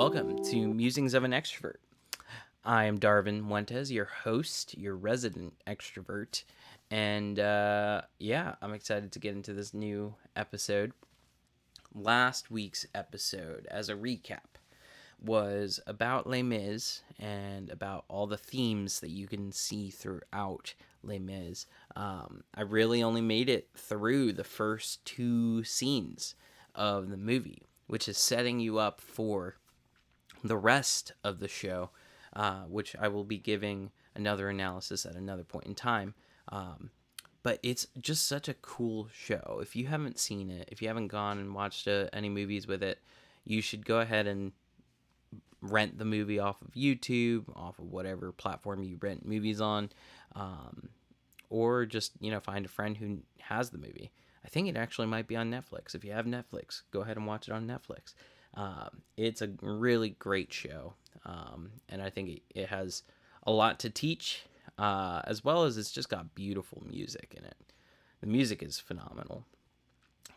Welcome to Musings of an Extrovert. I am Darvin Wentes, your host, your resident extrovert. And I'm excited to get into this new episode. Last week's episode, as a recap, was about Les Mis and about all the themes that you can see throughout Les Mis. I really only made it through the first two scenes of the movie, which is setting you up for the rest of the show, which I will be giving another analysis at another point in time. But it's just such a cool show. If you haven't seen it, if you haven't gone and watched any movies with it, you should go ahead and rent the movie off of YouTube, off of whatever platform you rent movies on, or just, find a friend who has the movie. I think it actually might be on Netflix. If you have Netflix, go ahead and watch it on Netflix. It's a really great show, and I think it has a lot to teach, as well as it's just got beautiful music in it. The music is phenomenal.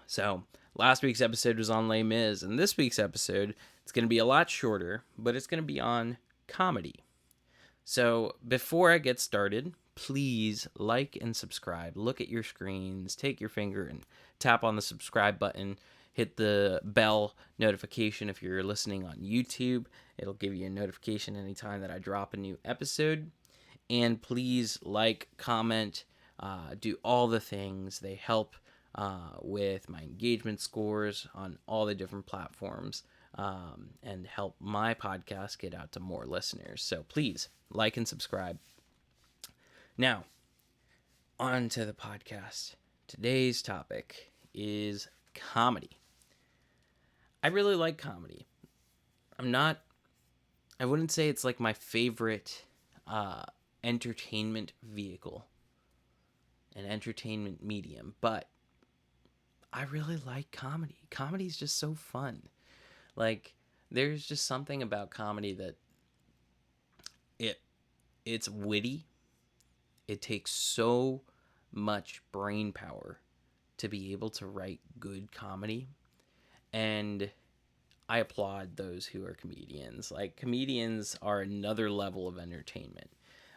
So last week's episode was on Les Mis, and this week's episode, it's going to be a lot shorter, but it's going to be on comedy. So before I get started, please like and subscribe. Look at your screens, take your finger and tap on the subscribe button. Hit the bell notification if you're listening on YouTube. It'll give you a notification anytime that I drop a new episode. And please like, comment, do all the things. They help with my engagement scores on all the different platforms, and help my podcast get out to more listeners. So please like and subscribe. Now, on to the podcast. Today's topic is comedy. I really like comedy. I wouldn't say it's like my favorite entertainment vehicle, an entertainment medium, but I really like comedy. Comedy is just so fun. Like, there's just something about comedy that it's witty. It takes so much brain power to be able to write good comedy. And I applaud those who are comedians. Like, comedians are another level of entertainment.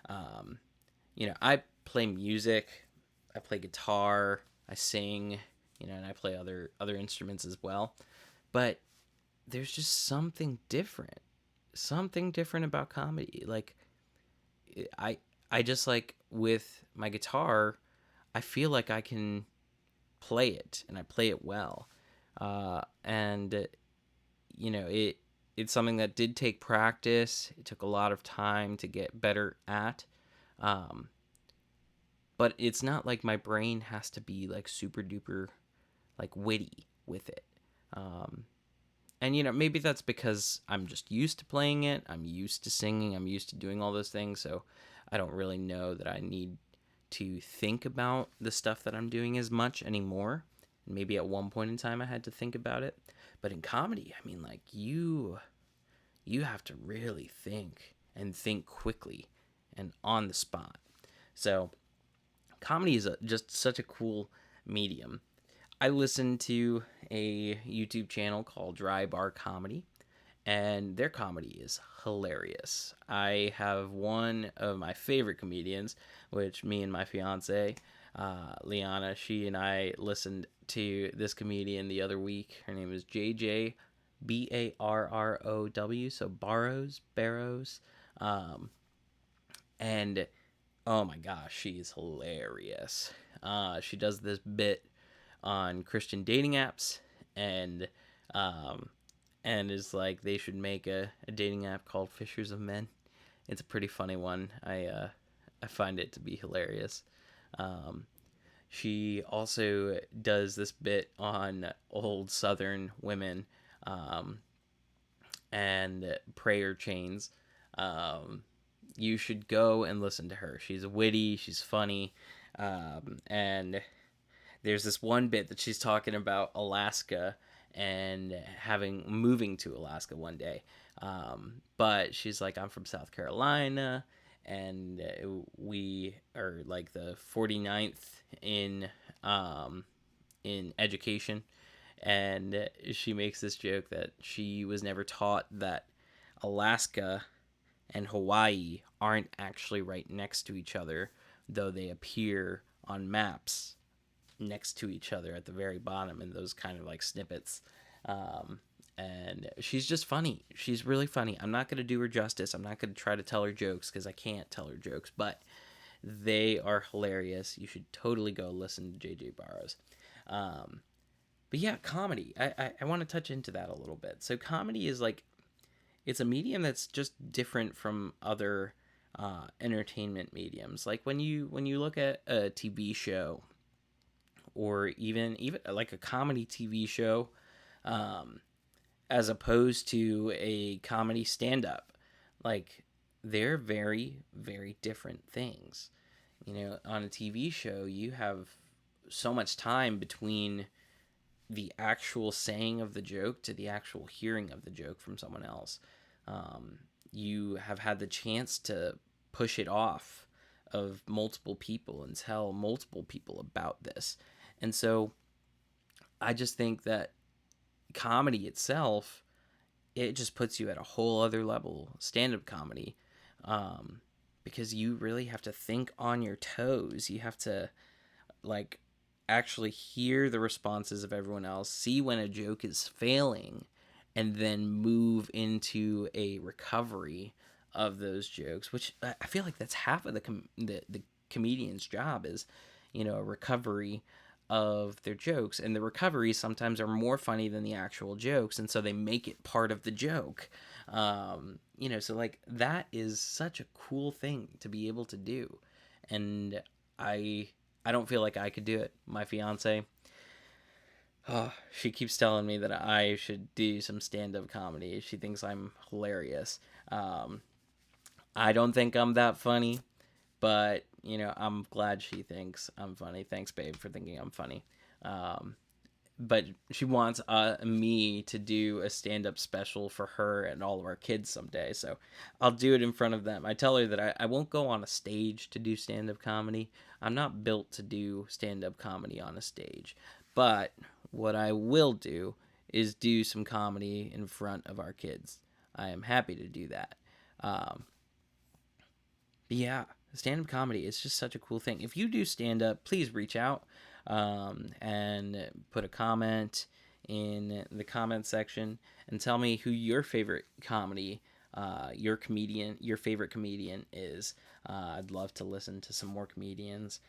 I play music, I play guitar, I sing, and I play other instruments as well. But there's just something different about comedy. Like, I just, like, with my guitar, I feel like I can play it, and I play it well. It's something that did take practice. It took a lot of time to get better at. But it's not like my brain has to be like super duper like witty with it. Maybe that's because I'm just used to playing it. I'm used to singing. I'm used to doing all those things. So I don't really know that I need to think about the stuff that I'm doing as much anymore. Maybe at one point in time I had to think about it. But in comedy, I mean, like, you have to really think and think quickly and on the spot. So comedy is just such a cool medium. I listen to a YouTube channel called Dry Bar Comedy, and their comedy is hilarious. I have one of my favorite comedians, which me and my fiance, Liana, she and I listened to this comedian the other week. Her name is JJ Barrow, so Barrows. And oh my gosh, she is hilarious. She does this bit on Christian dating apps, and is like, they should make a dating app called Fishers of Men. It's a pretty funny one. I find it to be hilarious. She also does this bit on old Southern women, and prayer chains. You should go and listen to her. She's witty, she's funny, and there's this one bit that she's talking about Alaska and moving to Alaska one day. But she's like, I'm from South Carolina, and we are like the 49th in education. And she makes this joke that she was never taught that Alaska and Hawaii aren't actually right next to each other, though they appear on maps next to each other at the very bottom in those kind of like snippets. Um, and she's just funny. She's really funny. I'm not going to do her justice. I'm not going to try to tell her jokes because I can't tell her jokes, but they are hilarious. You should totally go listen to JJ Barrows. Um, but yeah, comedy. I want to touch into that a little bit. So comedy is like, it's a medium that's just different from other entertainment mediums. Like when you look at a TV show, or even like a comedy TV show, um, as opposed to a comedy stand up, like they're very very different things. On a TV show, you have so much time between the actual saying of the joke to the actual hearing of the joke from someone else. Um, you have had the chance to push it off of multiple people and tell multiple people about this. And so I just think that comedy itself, it just puts you at a whole other level, stand-up comedy, um, because you really have to think on your toes. You have to like actually hear the responses of everyone else, see when a joke is failing, and then move into a recovery of those jokes. Which I feel like that's half of the comedian's job is, a recovery of their jokes, and the recoveries sometimes are more funny than the actual jokes, and so they make it part of the joke. So like that is such a cool thing to be able to do, and I don't feel like I could do it. My fiance, oh, she keeps telling me that I should do some stand-up comedy. She thinks I'm hilarious. Um, I don't think I'm that funny, but I'm glad she thinks I'm funny. Thanks, babe, for thinking I'm funny. Um, but she wants me to do a stand-up special for her and all of our kids someday, so I'll do it in front of them. I tell her that I won't go on a stage to do stand-up comedy. I'm not built to do stand-up comedy on a stage, but what I will do is do some comedy in front of our kids. I am happy to do that. um, yeah, stand-up comedy is just such a cool thing. If you do stand-up, please reach out, and put a comment in the comment section and tell me who your favorite your favorite comedian is. I'd love to listen to some more comedians.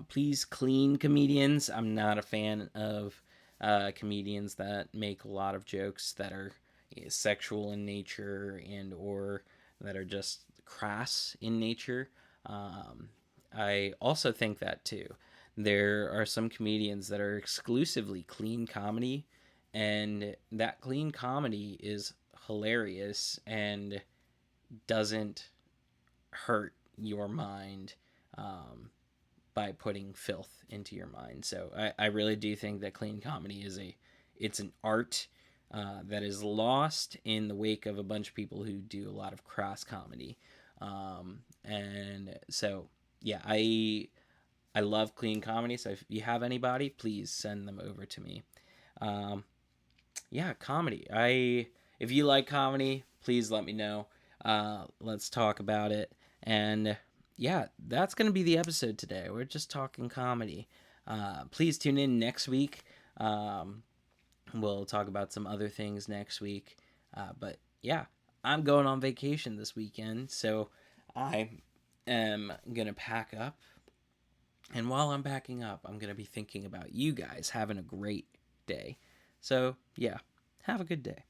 Please, clean comedians. I'm not a fan of comedians that make a lot of jokes that are sexual in nature and or that are just crass in nature. I also think that too. There are some comedians that are exclusively clean comedy, and that clean comedy is hilarious and doesn't hurt your mind, by putting filth into your mind. So I really do think that clean comedy it's an art that is lost in the wake of a bunch of people who do a lot of cross comedy. And so yeah, I love clean comedy. So if you have anybody, please send them over to me. Um, yeah, comedy. If you like comedy, please let me know. Let's talk about it. And yeah, that's gonna be the episode today. We're just talking comedy. Please tune in next week. We'll talk about some other things next week. But yeah, I'm going on vacation this weekend, so I am gonna pack up. And while I'm packing up, I'm gonna be thinking about you guys having a great day. So yeah, have a good day.